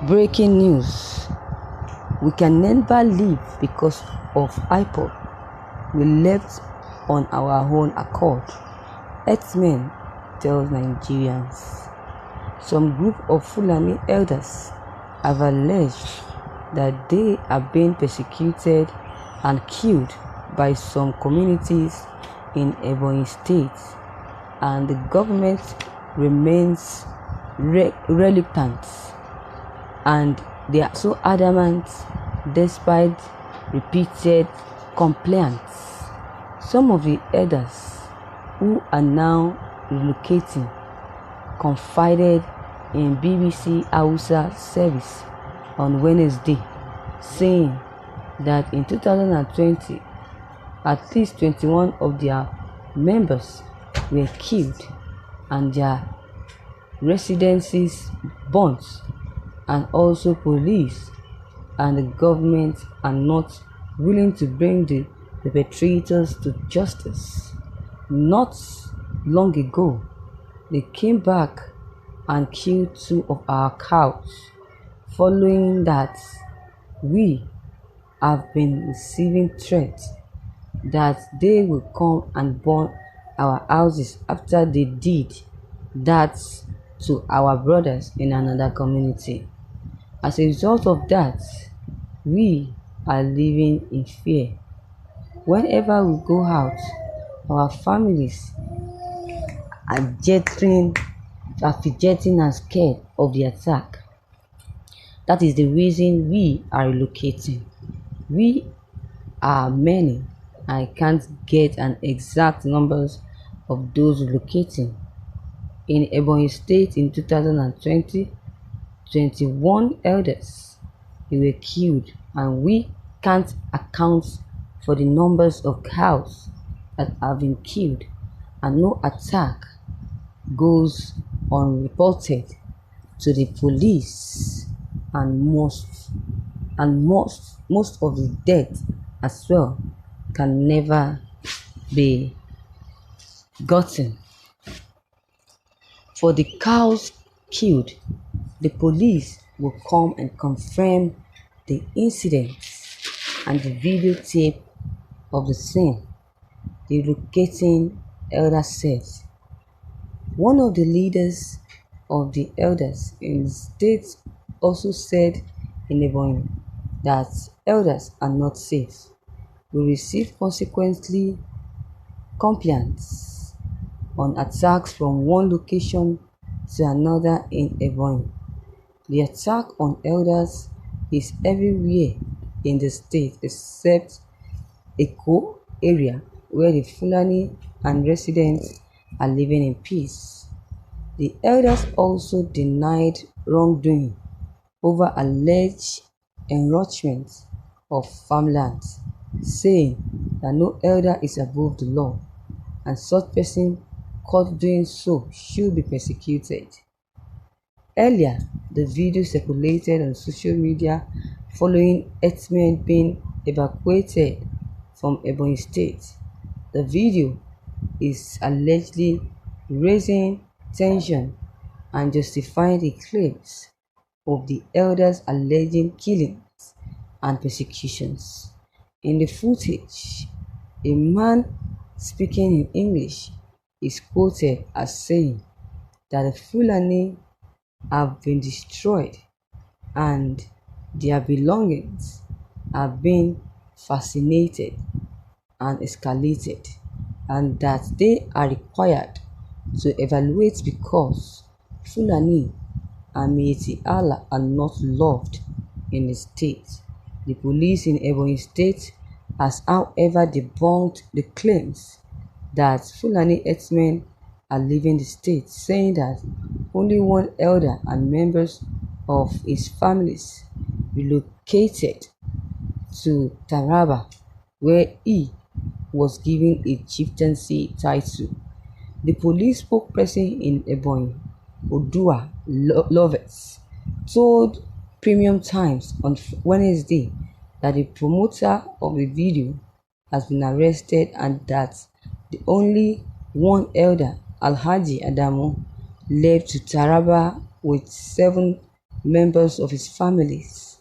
Breaking news: we can never leave because of IPOB. We left on our own accord, herdsmen tells Nigerians. Some group of Fulani elders have alleged that they are being persecuted and killed by some communities in Ebonyi State, and the government remains reluctant, and they are so adamant despite repeated complaints. Some of the elders who are now relocating confided in BBC Hausa service on Wednesday, saying that in 2020, at least 21 of their members were killed and their residences burnt, and also police and the government are not willing to bring the perpetrators to justice. Not long ago, they came back and killed 2 of our cows. Following that, we have been receiving threats that they will come and burn our houses after they did that to our brothers in another community. As a result of that, we are living in fear. Whenever we go out, our families are fidgeting and scared of the attack. That is the reason we are relocating. We are many. I can't get an exact numbers of those relocating. In Ebonyi State in 2020, 21 elders were killed, and we can't account for the numbers of cows that have been killed, and no attack goes unreported to the police, and most of the death as well can never be gotten. For the cows killed, the police will come and confirm the incidents and the videotape of the scene, the relocating elder says. One of the leaders of the elders in the state also said in Ebonyi that elders are not safe. We receive consequently complaints on attacks from one location to another in Ebonyi. The attack on elders is everywhere in the state except Eko area, where the Fulani and residents are living in peace. The elders also denied wrongdoing over alleged encroachment of farmlands, saying that no elder is above the law and such person caught doing so should be persecuted. Earlier, the video circulated on social media following herdsmen being evacuated from Ebonyi State. The video is allegedly raising tension and justifying the claims of the elders alleging killings and persecutions. In the footage, a man speaking in English is quoted as saying that the Fulani have been destroyed and their belongings have been fascinated and escalated, and that they are required to evaluate because Fulani and Miyetti Allah are not loved in the state. The police in Ebonyi State has however debunked the claims that Fulani herdsmen are leaving the state, saying that only one elder and members of his families relocated to Taraba, where he was given a chieftaincy title. The police spokesperson in Ebonyi, Odua Lovett, told Premium Times on Wednesday that the promoter of the video has been arrested and that the only one elder, Alhaji Adamu, left to Taraba with 7 members of his families.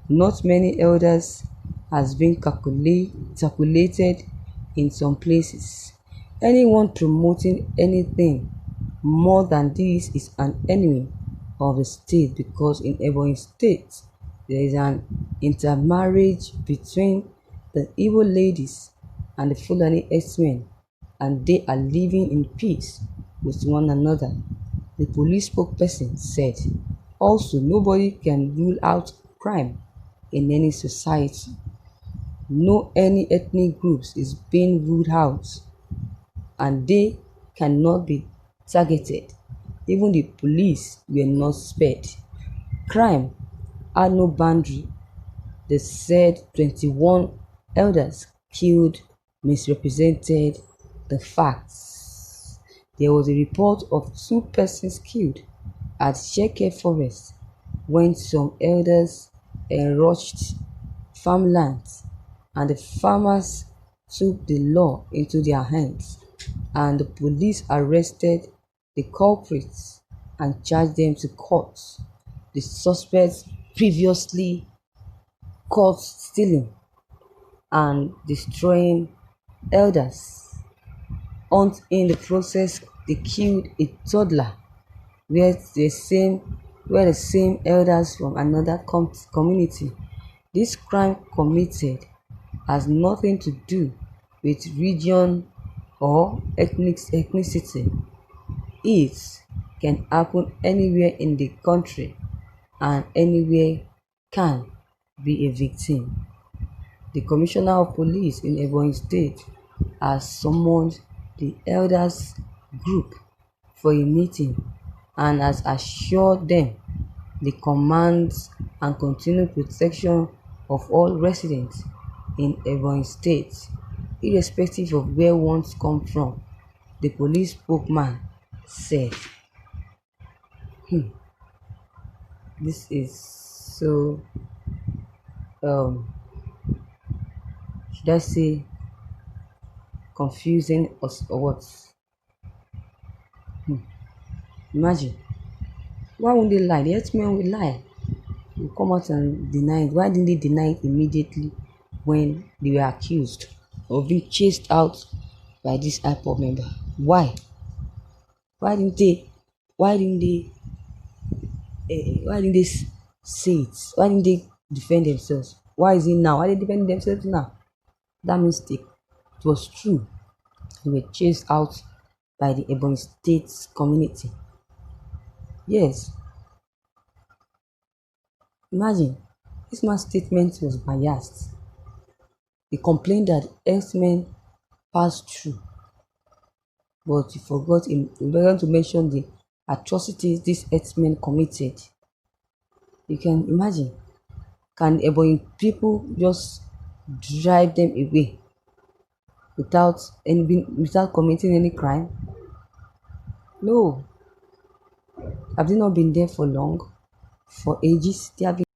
Not many elders has been calculated in some places. Anyone promoting anything more than this is an enemy of the state, because in Ebonyi State there is an intermarriage between the Igbo ladies and the Fulani herdsmen, and they are living in peace with one another, the police spokesperson said. Also, nobody can rule out crime in any society. No any ethnic groups is being ruled out, and they cannot be targeted. Even the police were not spared. Crime had no boundary. They said 21 elders killed misrepresented the facts. There was a report of 2 persons killed at Sheke Forest when some elders enriched farmlands, and the farmers took the law into their hands, and the police arrested the culprits and charged them to court. The suspects previously caught stealing and destroying elders. And in the process, they killed a toddler where the same elders from another community. This crime committed has nothing to do with region or ethnicity. It can happen anywhere in the country, and anywhere can be a victim. The Commissioner of Police in Ebonyi State has summoned the elders group for a meeting and has assured them the commands and continued protection of all residents in Ebonyi State, irrespective of where one comes from, the police spokesman said. This is so, um, should I say, confusing or what? Imagine. Why won't they lie? The herdsmen will lie. Will come out and deny it. Why didn't they deny it immediately when they were accused of being chased out by this IPOB member? Why? Why didn't they? Why didn't they? Why didn't they say it? Why didn't they defend themselves? Why is it now? Why are they defending themselves now? That mistake. It was true. They were chased out by the Ebonyi State community. Yes. Imagine, this man's statement was biased. He complained that herdsmen passed through, but he forgot to mention the atrocities these herdsmen committed. You can imagine, can Ebonyi people just drive them away without committing any crime? No. Have they not been there for long? For ages? They have been